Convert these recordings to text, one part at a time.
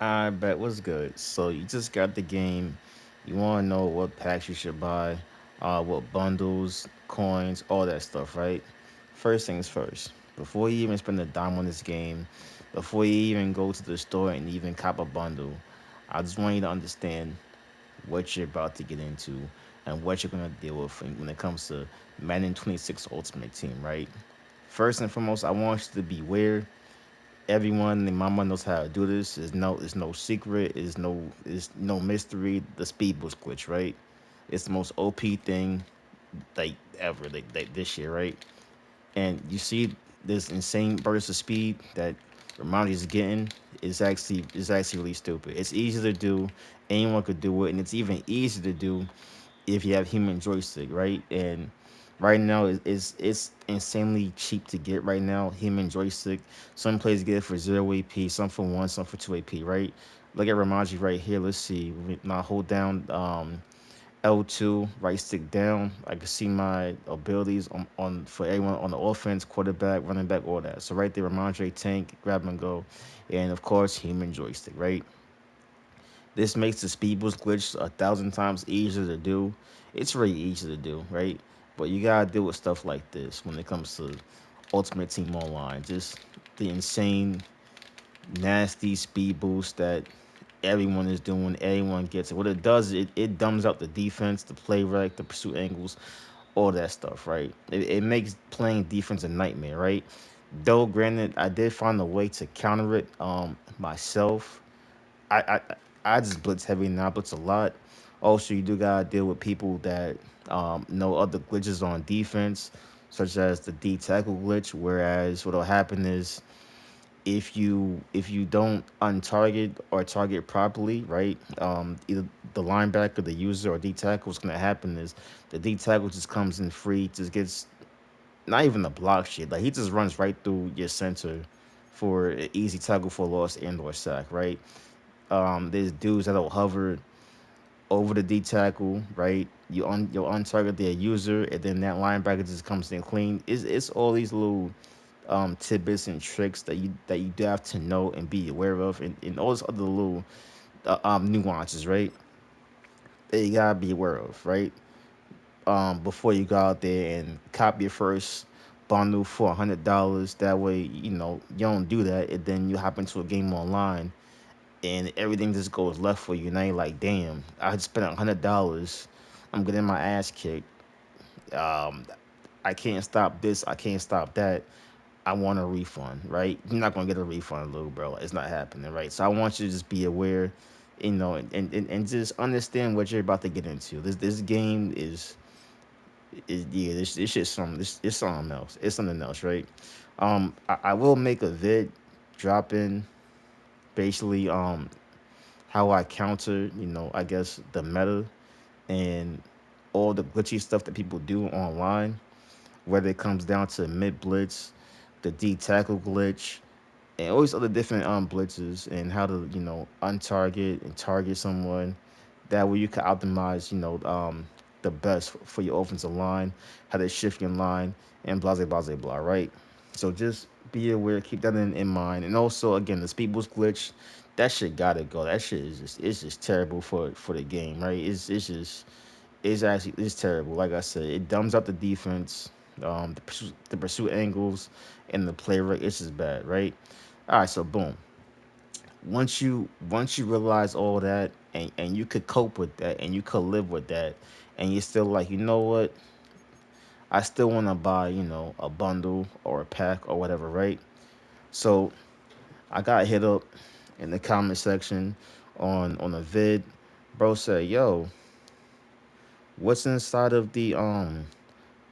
I bet what's good. So you just got the game. You want to know what packs you should buy, what bundles, coins, all that stuff, right? First things first. Before you even spend a dime on this game, before you even go to the store and even cop a bundle, I just want you to understand what you're about to get into and what you're gonna deal with when it comes to Madden 26 Ultimate Team, right? First and foremost, I want you to beware. Everyone in my mind knows how to do this. It's no secret. It's no mystery. The speed boost glitch, right? It's the most OP thing like ever, like this year, right? And you see this insane burst of speed that Ramadi is getting is actually really stupid. It's easy to do. Anyone could do it, and it's even easier to do if you have human joystick, right? And right now it's insanely cheap to get right now. Human joystick. Some places get it for 0 AP, some for one, some for 2 AP, right? Look at Ramaji right here. Let's see. Now hold down L2, right stick down. I can see my abilities on for everyone on the offense, quarterback, running back, all that. So right there, Ramondre tank, grab and go, and of course human joystick, right? This makes the speed boost glitch 1,000 times easier to do. It's really easy to do, right? But you gotta deal with stuff like this when it comes to Ultimate Team Online. Just the insane, nasty speed boost that everyone is doing. Everyone gets it. What it does, it dumbs out the defense, the play rec, the pursuit angles, all that stuff, right? It makes playing defense a nightmare, right? Though, granted, I did find a way to counter it myself. I I just blitz heavy and I blitz a lot. Also, you do gotta deal with people that know other glitches on defense, such as the D tackle glitch. Whereas what'll happen is if you don't untarget or target properly, right? Either the linebacker, the user, or D tackle, what's gonna happen is the D tackle just comes in free, just gets not even the block shit. Like he just runs right through your center for an easy tackle for loss and or sack, right? There's dudes that'll hover over the D tackle, right? You'll untarget their user, and then that linebacker just comes in clean. It's all these little tidbits and tricks that you do have to know and be aware of, and all those other little nuances, right? That you gotta be aware of, right? Before you go out there and copy your first bundle for $100. That way, you don't do that, and then you hop into a game online and everything just goes left for you. And now you're like, damn, I just spent $100. I'm getting my ass kicked. Um, I can't stop this. I can't stop that. I want a refund, right? You're not gonna get a refund, little bro. It's not happening, right? So I want you to just be aware, and just understand what you're about to get into. This game is yeah, this shit's something. This it's something else. It's something else, right? I will make a vid dropping basically how I counter, I guess the meta and all the glitchy stuff that people do online, whether it comes down to mid blitz, the D tackle glitch, and all these other different blitzes, and how to untarget and target someone. That way you can optimize the best for your offensive line, how to shift your line, and blah blah blah blah. Right. So just be aware, keep that in mind, and also again the speed boost glitch. That shit gotta go. That shit is just it's just terrible for the game, right? It's terrible. Like I said, it dumbs out the defense, the pursuit angles, and the play rate. It's just bad, right? All right, so boom. Once you realize all that, and you could cope with that, and you could live with that, and you're still like, you know what? I still want to buy, a bundle or a pack or whatever, right? So I got hit up in the comment section on a vid. Bro said, "Yo, what's inside of the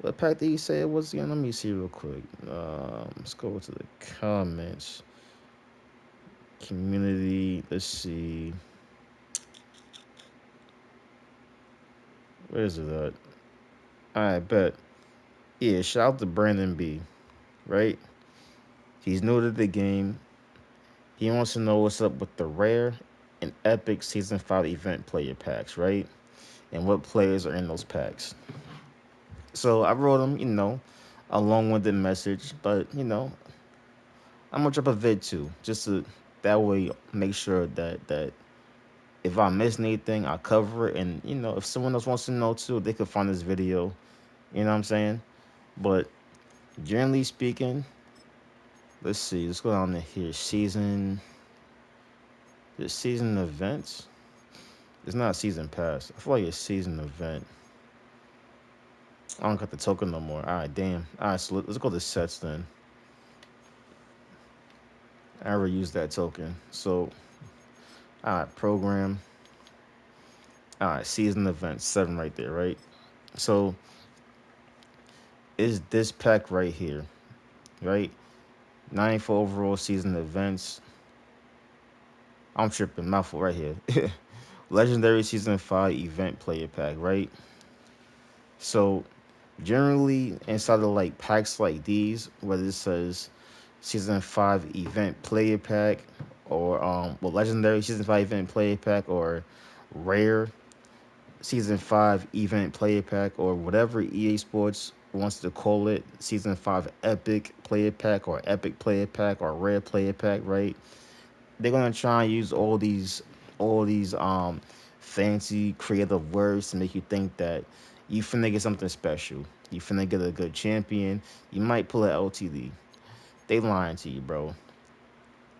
what pack did he say it was again? Let me see real quick. Let's go to the comments. Community. Let's see. Where is it at? I bet. Yeah, shout out to Brandon B. Right? He's new to the game. He wants to know what's up with the rare and epic season 5 event player packs, right? And what players are in those packs. So I wrote him, a long-winded message, but I'm gonna drop a vid too, just to That way, make sure that if I miss anything, I cover it. And if someone else wants to know too, they could find this video. You know what I'm saying? But generally speaking, let's see. Let's go down to here. Season events. It's not season pass. I feel like it's season event. I don't got the token no more. All right, damn. All right, so let's go to sets then. I already used that token. So, all right, program. All right, season event 7 right there, right? So, is this pack right here, right? 94 overall season events. I'm tripping, mouthful right here. Legendary season 5 event player pack, right? So, generally, inside of like packs like these, whether it says season 5 event player pack or legendary season 5 event player pack or rare season 5 event player pack or whatever EA Sports wants to call it, season 5 epic player pack or epic player pack or rare player pack, right? They're gonna try and use all these fancy creative words to make you think that you finna get something special. You finna get a good champion. You might pull an LTD. They lying to you, bro.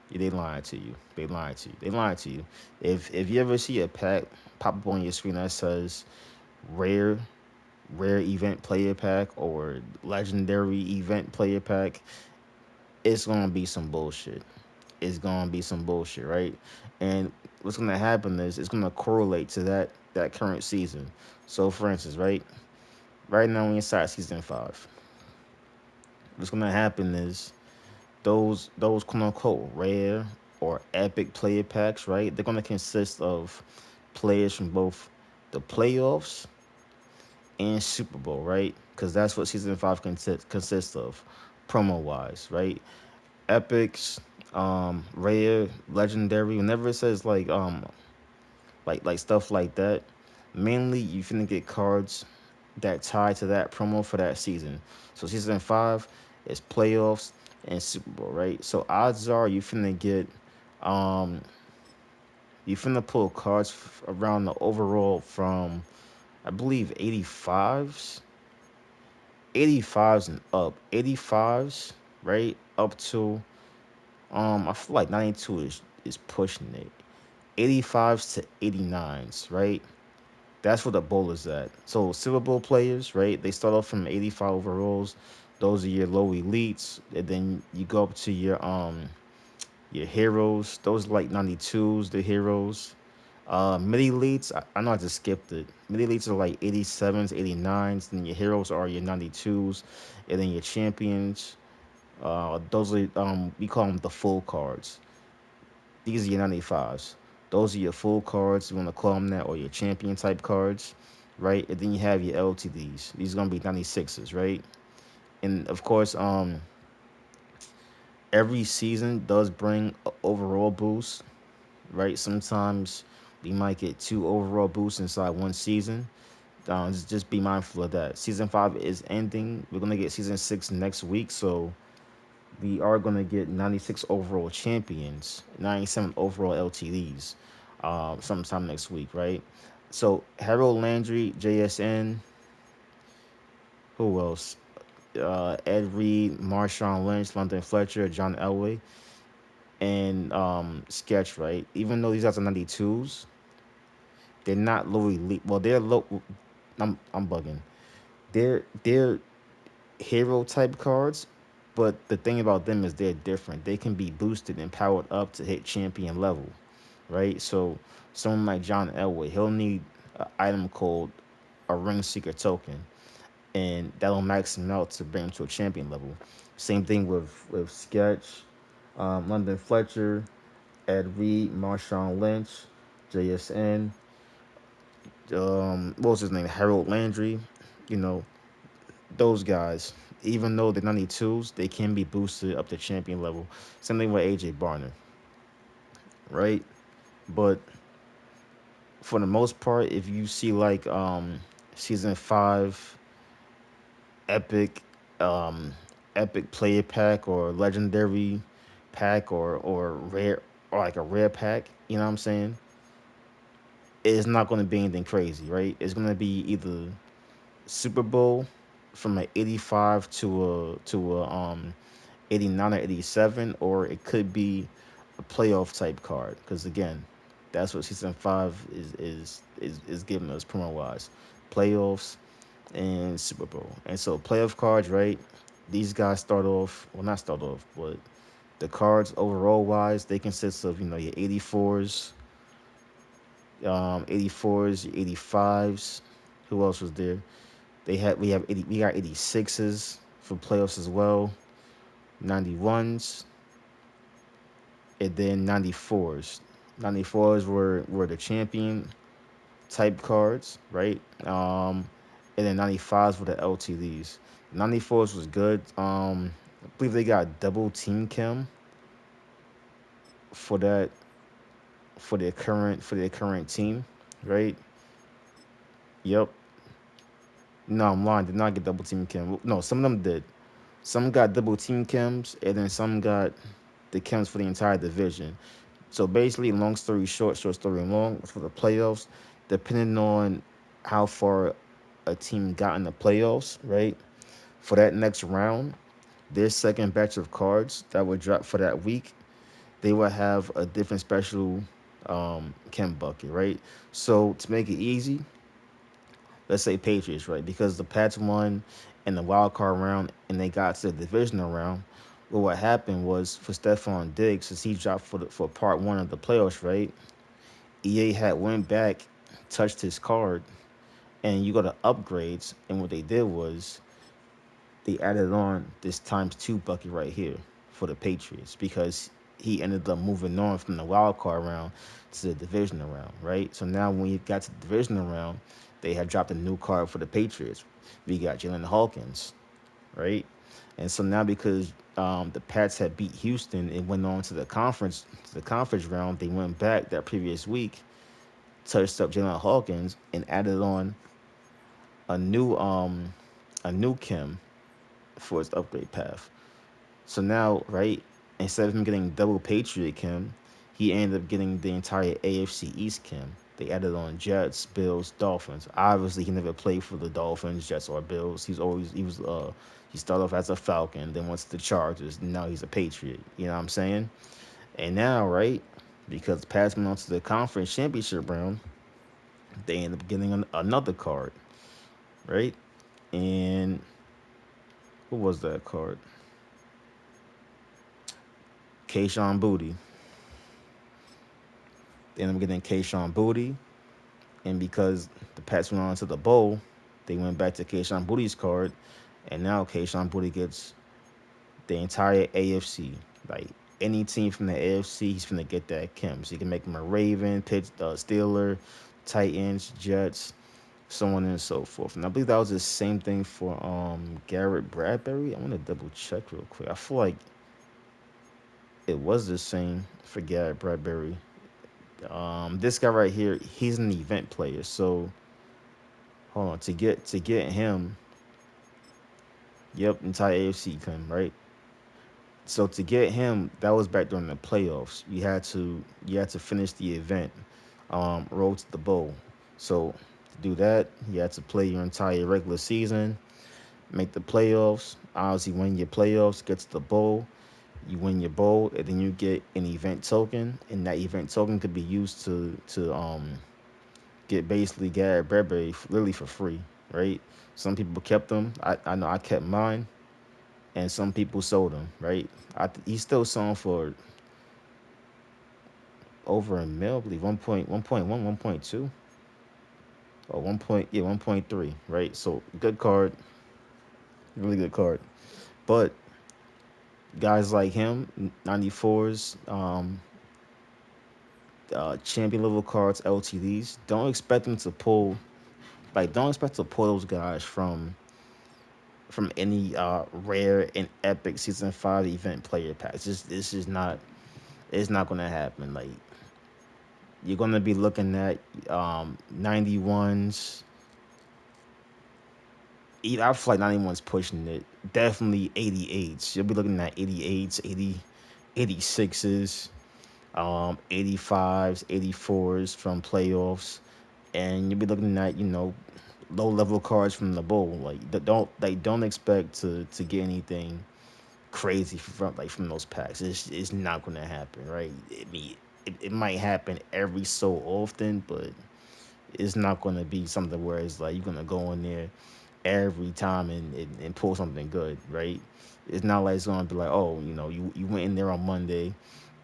Yeah, they lying to you. They lying to you. They lying to you. If you ever see a pack pop up on your screen that says rare rare event player pack or legendary event player pack, it's gonna be some bullshit. It's gonna be some bullshit, right? And what's gonna happen is it's gonna correlate to that current season. So for instance, right now we inside season 5. What's gonna happen is those quote unquote rare or epic player packs, right? They're gonna consist of players from both the playoffs and Super Bowl, right? Because that's what season 5 consists of, promo wise, right? Epics, rare, legendary. Whenever it says like stuff like that, mainly you finna get cards that tie to that promo for that season. So season 5 is playoffs and Super Bowl, right? So odds are um you finna pull cards around the overall from I believe 85s and up. 85s, right? Up to I feel like 92 is pushing it. 85s to 89s, right? That's where the bowl is at. So Silver Bowl players, right? They start off from 85 overalls. Those are your low elites, and then you go up to your heroes. Those are like 92s, the heroes. Mid elites, I know I just skipped it. Mid elites are like 87s, 89s. Then your heroes are your 92s, and then your champions. Those are we call them the full cards. These are your 95s. Those are your full cards. You want to call them that, or your champion type cards, right? And then you have your LTDs. These are gonna be 96s, right? And of course, every season does bring a overall boost, right? Sometimes we might get two overall boosts inside one season. Just be mindful of that. Season 5 is ending. We're gonna get season 6 next week, so we are going to get 96 overall champions, 97 overall LTDs sometime next week, right? So Harold Landry, JSN, who else? Ed Reed, Marshawn Lynch, London Fletcher, John Elway, and Sketch, right? Even though these guys are 92s, they're not low elite. Well, they're low. I'm bugging. They're hero type cards, but the thing about them is they're different. They can be boosted and powered up to hit champion level, right? So someone like John Elway, he'll need an item called a ring seeker token, and that'll max him out to bring him to a champion level. Same thing with Sketch, London Fletcher, Ed Reed, Marshawn Lynch, JSN, what was his name? Harold Landry, you know, those guys, even though they're 92s, they can be boosted up to champion level. Same thing with AJ Barner, right? But for the most part, if you see like season 5 epic um epic player pack or legendary pack or rare or like a rare pack, you know what I'm saying? It's not going to be anything crazy, right? It's going to be either Super Bowl from an 85 to a 89 or 87, or it could be a playoff type card. Because again, that's what season five is giving us promo wise, playoffs and Super Bowl. And so playoff cards, right? These guys start off, well, not start off, but the cards overall wise, they consist of your 84s, 84s, 85s. Who else was there? We got 86s for playoffs as well, 91s, and then 94s. 94s were the champion type cards, right? And then 95s were the LTDs. 94s was good. I believe they got double team chem for that for their current team, right? Yep. No, I'm lying. Did not get double team chem. No, some of them did. Some got double team chems, and then some got the chems for the entire division. So basically, long story short, short story long, for the playoffs, depending on how far a team got in the playoffs, right? For that next round, their second batch of cards that would drop for that week, they would have a different special chem bucket, right? So to make it easy, let's say Patriots, right? Because the Pats won in the wild card round and they got to the divisional round. Well, what happened was for Stephon Diggs, since he dropped for part one of the playoffs, right? EA had went back, touched his card, and you go to upgrades, and what they did was they added on this times two bucket right here for the Patriots because he ended up moving on from the wild card round to the divisional round, right? So now when you got to the divisional round, they had dropped a new card for the Patriots. We got Jalen Hawkins, right? And so now because the Pats had beat Houston and went on to the conference round, they went back that previous week, touched up Jalen Hawkins, and added on a new um a new Kim for his upgrade path. So now, right, instead of him getting double Patriot Kim, he ended up getting the entire AFC East Kim. They added on Jets, Bills, Dolphins. Obviously, he never played for the Dolphins, Jets, or Bills. He started off as a Falcon, then went to the Chargers. And now he's a Patriot. You know what I'm saying? And now, right, because Pats went on to the conference championship round, they end up getting another card, right? And what was that card? Kayshawn Booty. They end up getting Kayshawn Booty, and because the Pats went on to the bowl, they went back to Kayshawn Booty's card, and now Kayshawn Booty gets the entire AFC. Like any team from the AFC, he's gonna get that Kim. So you can make him a Raven, Steeler, Titans, Jets, so on and so forth. And I believe that was the same thing for Garrett Bradbury. I want to double check real quick. I feel like it was the same for Garrett Bradbury. This guy right here, he's an event player. So hold on, to get him, yep, entire AFC come right. So to get him, that was back during the playoffs. You had to finish the event, road to the bowl. So to do that, you had to play your entire regular season, make the playoffs. Obviously, win your playoffs, get to the bowl. You win your bowl, and then you get an event token, and that event token could be used to get basically Garrett Bradbury literally for free, right? Some people kept them. I know I kept mine, and some people sold them, right? He still sold for over a mil, I believe 1.1, 1.2, or 1.3, right? So good card, really good card. But guys like him, 94s, champion level cards, LTDs, don't expect to pull those guys from any rare and epic season five event player packs. This is not it's not gonna happen. Like you're gonna be looking at 91s. I feel like 91's pushing it. Definitely 88s. You'll be looking at 88s, 86s. 85s, 84s from playoffs, and you'll be looking at low level cards from the bowl. Like don't expect to get anything crazy from those packs. It's not gonna happen, right? It might happen every so often, but it's not gonna be something where it's like you're gonna go in there every time and pull something good, right? It's not like it's gonna be like, oh, you went in there on Monday,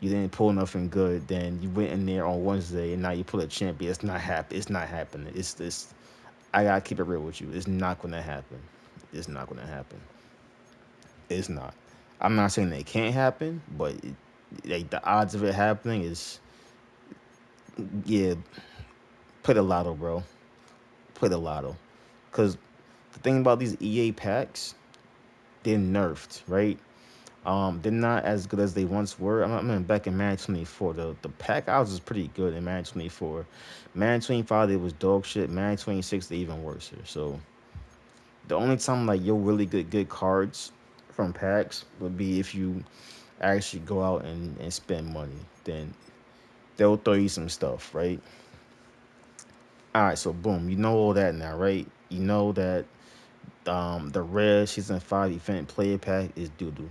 you didn't pull nothing good, then you went in there on Wednesday and now you pull a champion. It's not happen. It's not happening. It's this. I gotta keep it real with you. It's not gonna happen. It's not gonna happen. It's not. I'm not saying that it can't happen, but like the odds of it happening is, yeah, play the lotto, bro. Play the lotto, because the thing about these EA packs, they're nerfed, right? They're not as good as they once were. I mean, back in Madden 24, the pack odds was pretty good in Madden 24. Madden 25, it was dog shit. Madden 26, they even worse. So the only time like you'll really get good cards from packs would be if you actually go out and spend money. Then they'll throw you some stuff, right? All right, so boom, you know all that now, right? You know that the rare season 5 event player pack is doo doo.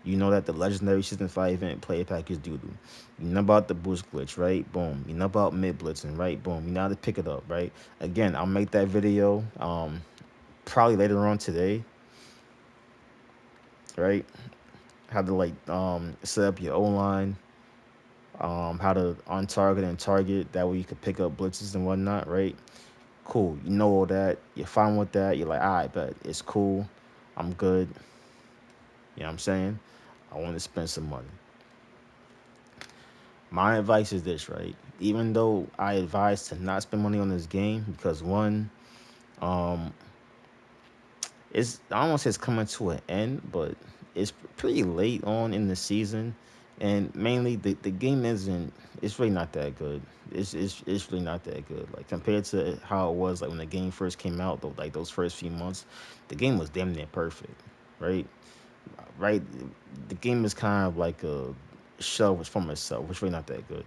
You know that the legendary season 5 event player pack is doo doo. You know about the boost glitch, right? Boom. You know about mid blitzing, right? Boom. You know how to pick it up, right? Again, I'll make that video probably later on today, right? How to set up your O line, how to on target and target. That way you could pick up blitzes and whatnot, right? Cool. You know all that. You're fine with that. You're like, all right, but it's cool. I'm good. You know what I'm saying? I want to spend some money. My advice is this, right? Even though I advise to not spend money on this game because one, um, it's I don't want to say it's coming to an end, but it's pretty late on in the season, and mainly the game isn't. It's really not that good. It's really not that good. Like compared to how it was like when the game first came out, though, like those first few months, the game was damn near perfect, right? Right. The game is kind of like a shell from itself. It's really not that good.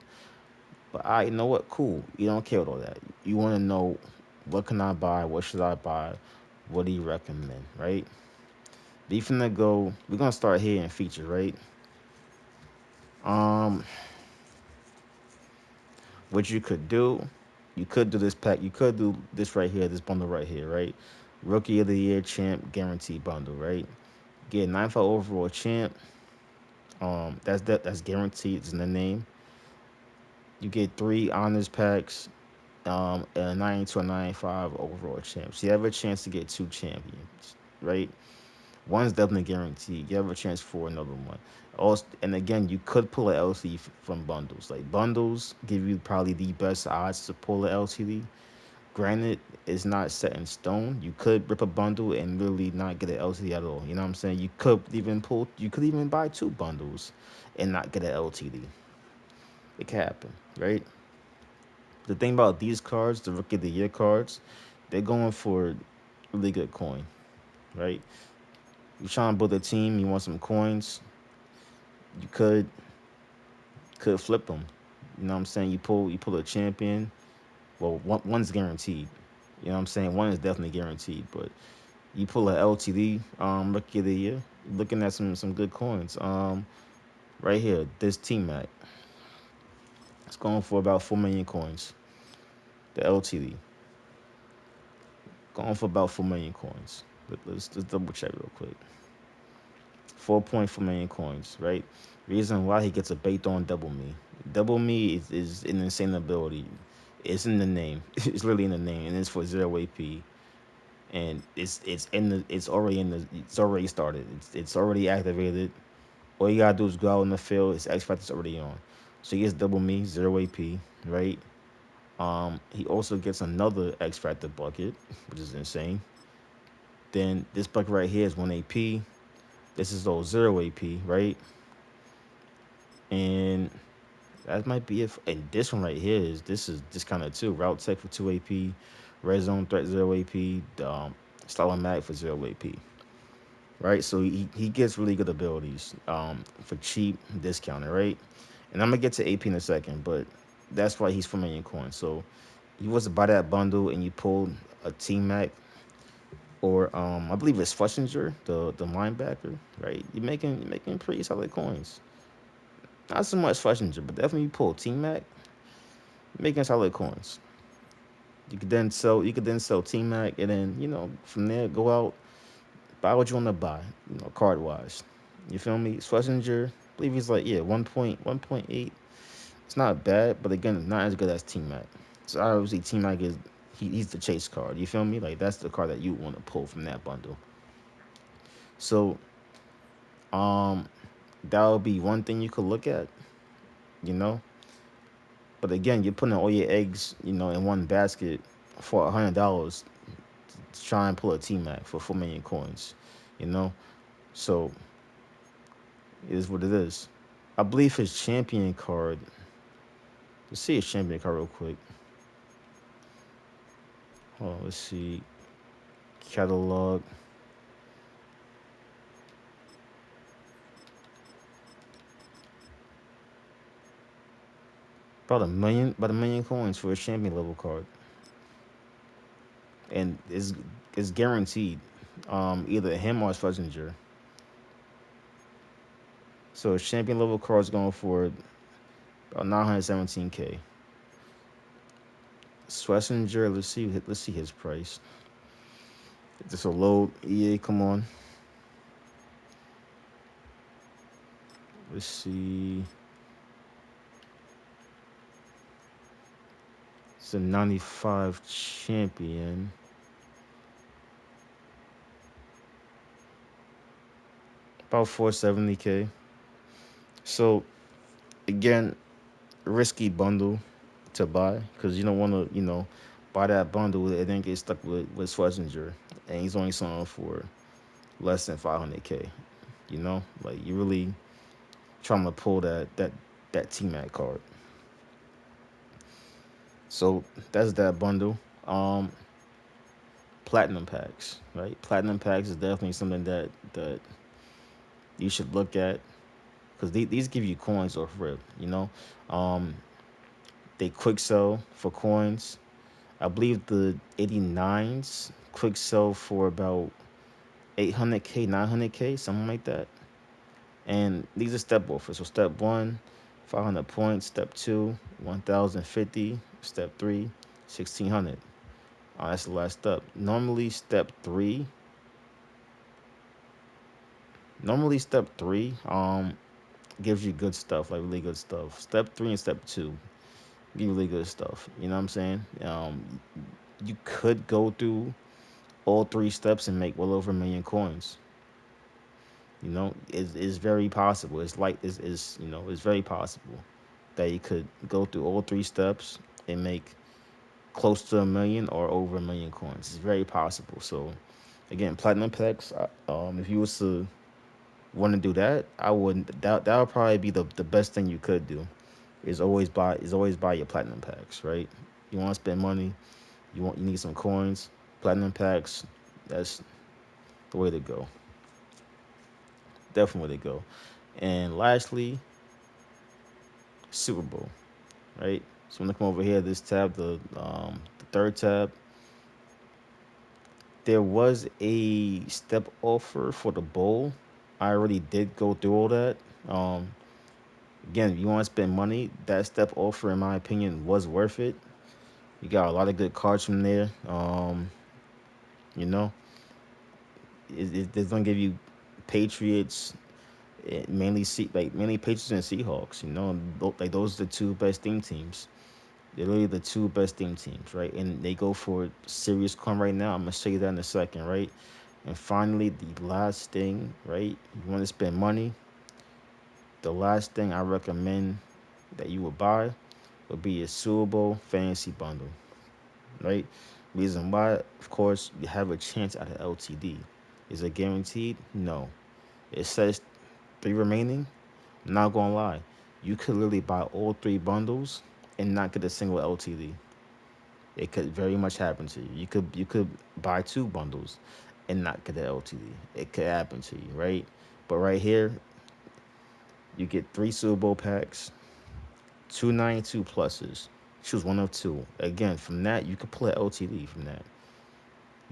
But you know what? Cool. You don't care about all that. You want to know what can I buy? What should I buy? What do you recommend? Right? We finna go. We're gonna start here in features, right? Um, what you could do this pack. You could do this right here, this bundle right here, right? Rookie of the Year champ guarantee bundle, right? Get 95 overall champ. That's guaranteed. It's in the name. You get 3 honors packs, and a 92 or 95 overall champs. You have a chance to get 2 champions, right? One's definitely guaranteed. You have a chance for another one. Also, and again, you could pull a LCD from bundles. Like bundles give you probably the best odds to pull a LCD. Granted, it's not set in stone. You could rip a bundle and really not get an LTD at all. You know what I'm saying? You could even buy 2 bundles and not get an LTD. It can happen, right? The thing about these cards, the Rookie of the Year cards, they're going for really good coin, right? You're trying to build a team, you want some coins, you could flip them. You know what I'm saying? You pull a champion. Well, one's guaranteed. You know what I'm saying? One is definitely guaranteed, but you pull a LTD Rookie of the Year, you're looking at some good coins. Right here, this Team Mac, it's going for about 4 million coins. The LTD going for about 4 million coins. Let's double check real quick. 4.4 million coins, right? Reason why he gets a baked on double me. Double me is an insane ability. It's in the name. It's really in the name, and it's for 0 AP. And it's already started. It's already activated. All you gotta do is go out in the field. His X Factor's already on. So he gets double me, 0 AP, right? He also gets another X Factor bucket, which is insane. Then this bucket right here is 1 AP. This is all 0 AP, right? And that might be it. And this one right here is just kind of two route tech for 2 AP, red zone threat 0 AP, Stalin mag for 0 AP, right? So he gets really good abilities for cheap discounted, right? And I'm gonna get to AP in a second, but that's why he's 4 million coins. So you was to buy that bundle and you pulled a T Mac or I believe it's Schlesinger, the linebacker, right? You're making pretty solid coins. Not so much Schlesinger, but definitely you pull T Mac, making solid coins. You could then sell T Mac and then, from there go out, buy what you want to buy, card wise. You feel me? Schlesinger, I believe he's like, yeah, 1.8. It's not bad, but again, not as good as T Mac. So obviously T Mac he's the chase card. You feel me? Like that's the card that you want to pull from that bundle. So um that would be one thing you could look at, you know. But again, you're putting all your eggs, in one basket for $100 to try and pull a T Mac for 4 million coins, you know. So it is what it is. I believe his champion card. Let's see his champion card real quick. Oh, let's see catalog. About a million coins for a champion level card, and it's guaranteed. Either him or Schlesinger. So a champion level card is going for about 917K. Schlesinger, let's see his price. Just a load. EA, come on. Let's see. It's a 95 champion. About 470K. So again, risky bundle to buy because you don't want to, buy that bundle and then get stuck with Schlesinger, and he's only selling for less than 500K. Like you really trying to pull that T Mac card. So that's that bundle. Um, Platinum packs, right? Platinum packs is definitely something that you should look at because these give you coins off rip. Um, they quick sell for coins. I believe the 89s quick sell for about 800K, 900K, something like that. And these are step offers. So step one, 500 points. Step two, 1,050. Step three, 1,600. That's the last step. Normally step three gives you good stuff, like really good stuff. Step three and step two give you really good stuff. You know what I'm saying? You could go through all three steps and make well over 1 million coins. It's very possible. It's very possible that you could go through all three steps and make close to 1 million or over 1 million coins. It's very possible. So again, platinum packs. If you was to want to do that, I wouldn't. That would probably be the best thing you could do. Is always buy your platinum packs, right? You want to spend money. You need some coins. Platinum packs. That's the way to go. Definitely way to go. And lastly, Super Bowl, right? So when I come over here, this tab, the third tab, there was a step offer for the bowl. I already did go through all that. Um, Again, if you want to spend money, that step offer, in my opinion, was worth it. You got a lot of good cards from there. You know, it's gonna give you Patriots, mainly Patriots and Seahawks. Like those are the two best teams. They're literally the two best teams, right? And they go for serious come right now. I'm gonna show you that in a second, right? And finally, the last thing, right? You want to spend money. The last thing I recommend that you would buy would be a Super Bowl fantasy bundle, right? Reason why, of course, you have a chance at an LTD. Is it guaranteed? No. It says three remaining. I'm not gonna lie, you could literally buy all three bundles and not get a single LTD. It could very much happen to you. You could buy two bundles and not get an LTD. It could happen to you, right? But right here, you get three Super Bowl packs. 292 pluses. Choose one of two. Again, from that, you could pull an LTD from that.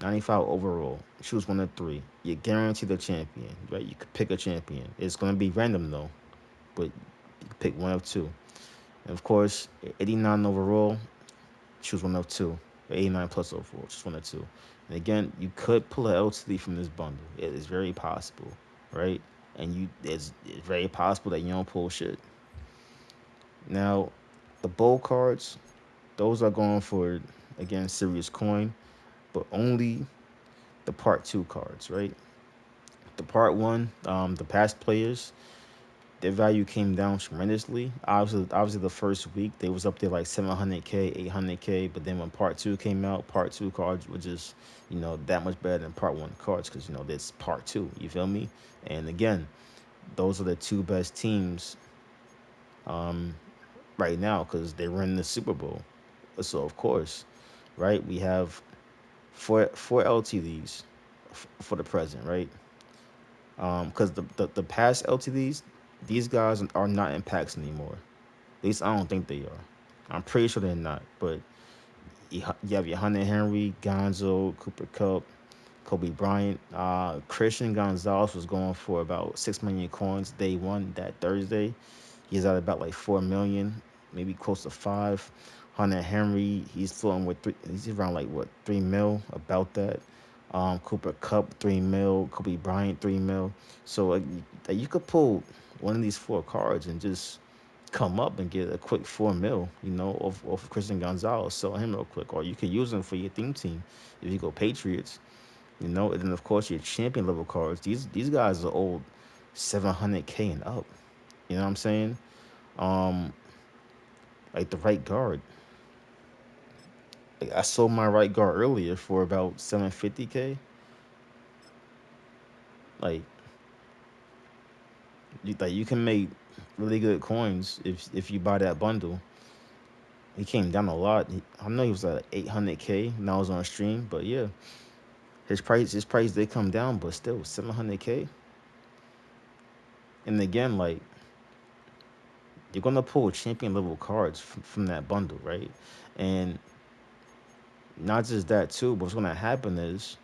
95 overall. Choose one of three. You're guaranteed a champion, right? You could pick a champion. It's going to be random, though, but you can pick one of two. And of course, 89 overall, choose one of two. 89 plus overall, choose one of two. And again, you could pull an LTD from this bundle. It is very possible, right? And it's very possible that you don't pull shit. Now, the bold cards, those are going for, again, serious coin, but only the part two cards, right? The part one, the past players, their value came down tremendously. Obviously, the first week they was up there like 700K, 800K, but then when part two came out, part two cards were just, that much better than part one cards because that's part two. You feel me? And again, those are the two best teams um, right now because they're in the Super Bowl. So of course, right, we have four LTDs for the present, right? Because the past LTDs, these guys are not in packs anymore. At least I don't think they are. I'm pretty sure they're not. But you have your Hunter Henry, Gonzo, Cooper Cup, Kobe Bryant. Christian Gonzalez was going for about 6 million coins day one that Thursday. He's at about like 4 million, maybe close to five. Hunter Henry, he's floating with three. He's around like what 3 mil, about that. Cooper Cup 3 mil, Kobe Bryant 3 mil. So you could pull one of these four cards and just come up and get a quick 4 mil, off of Christian Gonzalez. Sell him real quick, or you could use him for your theme team if you go Patriots. And then of course your champion level cards. These guys are old, 700K and up. You know what I'm saying? Um, like the right guard. Like I sold my right guard earlier for about 750K. Like you can make really good coins if you buy that bundle. He came down a lot. I know he was at 800K when I was on stream, but yeah, his price did come down, but still 700K. And again, like you're gonna pull champion level cards from that bundle, right? And not just that too, but what's gonna happen is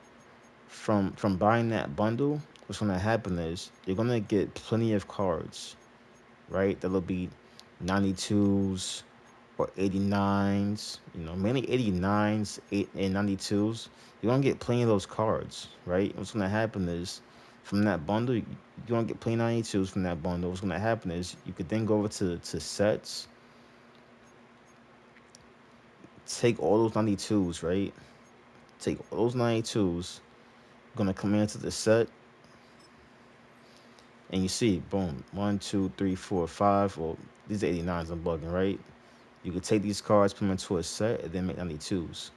from buying that bundle, what's gonna happen is you're gonna get plenty of cards, right? That'll be 92s or 89s, mainly 89s, 8 and 92s. You're gonna get plenty of those cards, right? What's gonna happen is from that bundle, you're gonna get plenty of 92s from that bundle. What's gonna happen is you could then go over to sets, take all those 92s, right? Take all those 92s, gonna come into the set, and you see, boom, one, two, three, four, five. Well, these are 89s. I'm bugging, right? You could take these cards, put them into a set, and then make 92s,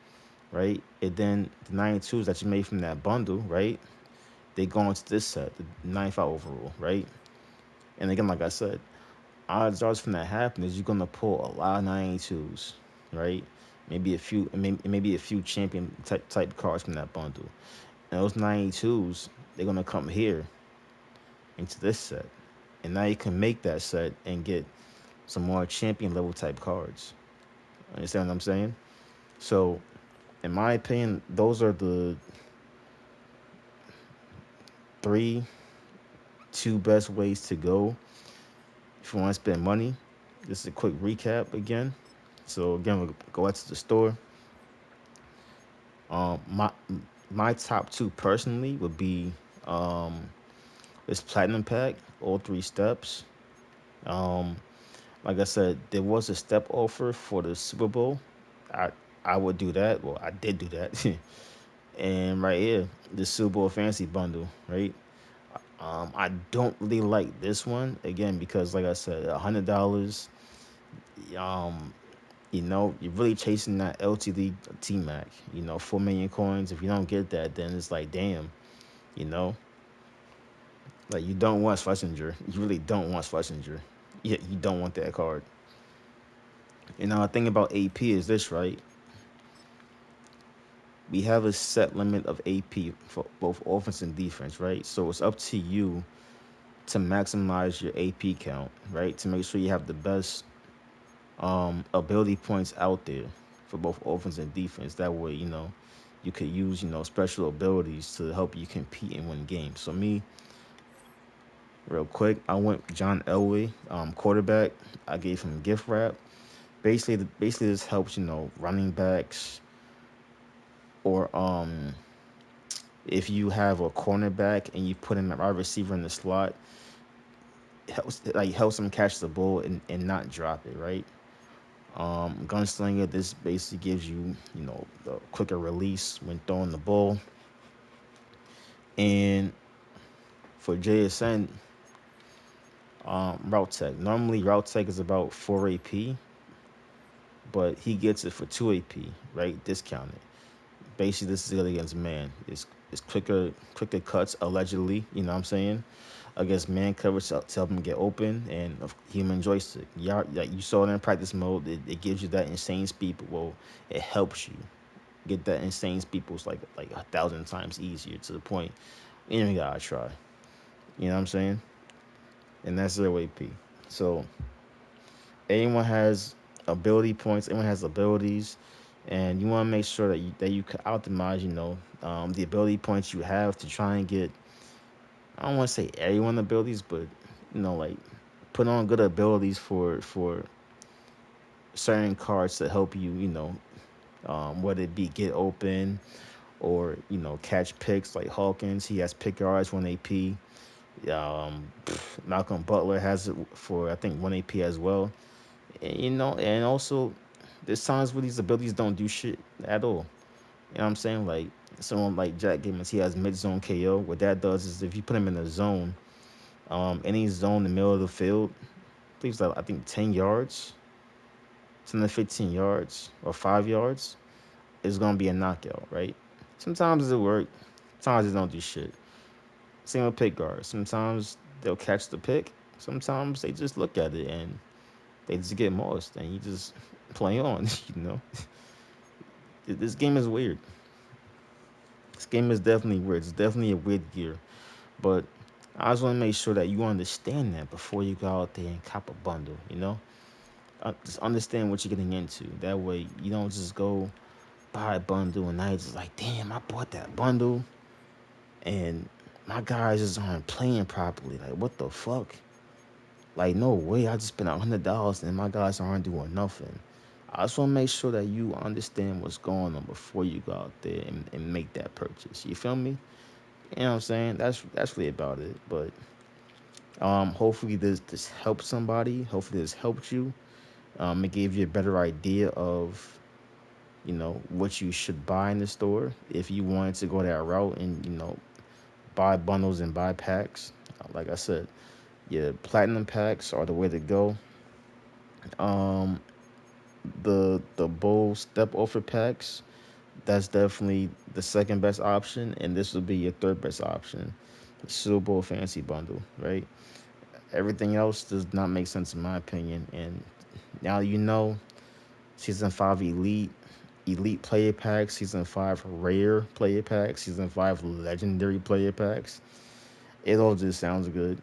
right? And then the 92s that you made from that bundle, right? They go into this set, the 95 overall, right? And again, like I said, odds from that happening is you're gonna pull a lot of 92s, right? Maybe a few champion type cards from that bundle. And those 92s, they're gonna come here into this set. And now you can make that set and get some more champion level type cards. Understand what I'm saying? So, in my opinion, those are the three, two best ways to go if you want to spend money. This is a quick recap again. So again, we'll go out to the store. Um, my my top two personally would be um, this platinum pack, all three steps. Um, like I said, there was a step offer for the Super Bowl. I I would do that. Well, I did do that. And right here, the Super Bowl fantasy bundle, right? I don't really like this one again because, like I said, $100. Um, you're really chasing that LTD T Mac. 4 million coins. If you don't get that, then it's like, damn. You know, like you don't want Schlesinger. You really don't want Schlesinger. You don't want that card. And now the thing about AP is this, right? We have a set limit of AP for both offense and defense, right? So it's up to you to maximize your AP count, right? To make sure you have the best. ability points out there for both offense and defense. That way, you could use, special abilities to help you compete and win games. So me, real quick, I went John Elway, quarterback. I gave him gift wrap. Basically, this helps, running backs or if you have a cornerback and you put him at wide receiver in the slot, helps him catch the ball and not drop it, right? Gunslinger, this basically gives you, the quicker release when throwing the ball. And for JSN, route tech. Normally, route tech is about 4 AP, but he gets it for 2 AP, right? Discounted. Basically, this is good against man. It's quicker cuts allegedly. You know what I'm saying? Against man coverage to help him get open and human joystick. Yeah, like you saw it in practice mode. It gives you that insane speed, but well, it helps you get that insane speed boost like 1,000 times easier to the point. You ain't even gotta try. You know what I'm saying? And that's their AP. So anyone has ability points. Anyone has abilities, and you want to make sure that you can optimize. The ability points you have to try and get. I don't want to say everyone abilities, but like put on good abilities for certain cards to help you. Whether it be get open or catch picks like Hawkins. He has pick yards 1 AP. Malcolm Butler has it for I think 1 AP as well. And also there's times where these abilities don't do shit at all. You know what I'm saying? Like someone like Jack Gibbons, he has mid zone KO. What that does is if you put him in a zone, any zone in the middle of the field, leaves like I think 10 yards, 10 to 15 yards, or 5 yards, is gonna be a knockout, right? Sometimes it work, sometimes it don't do shit. Same with pick guards. Sometimes they'll catch the pick. Sometimes they just look at it and they just get mossed, and you just play on. You know, this game is weird. This game is definitely weird. It's definitely a weird gear. But I just want to make sure that you understand that before you go out there and cop a bundle. Just understand what you're getting into. That way, you don't just go buy a bundle and now you're just like, damn, I bought that bundle and my guys just aren't playing properly. Like, what the fuck? Like, no way. I just spent $100 and my guys aren't doing nothing. I just want to make sure that you understand what's going on before you go out there and make that purchase. You feel me? You know what I'm saying? That's really about it. But hopefully this helps somebody. Hopefully this helped you. It gave you a better idea of what you should buy in the store if you wanted to go that route and buy bundles and buy packs. Like I said, yeah, platinum packs are the way to go. Um, the bowl step offer packs, that's definitely the second best option, and this would be your third best option. The Super Bowl fancy bundle, right? Everything else does not make sense in my opinion. And now season five elite player packs, season five rare player packs, season five legendary player packs. It all just sounds good.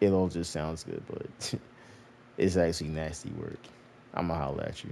It all just sounds good, but it's actually nasty work. I'ma holler at you.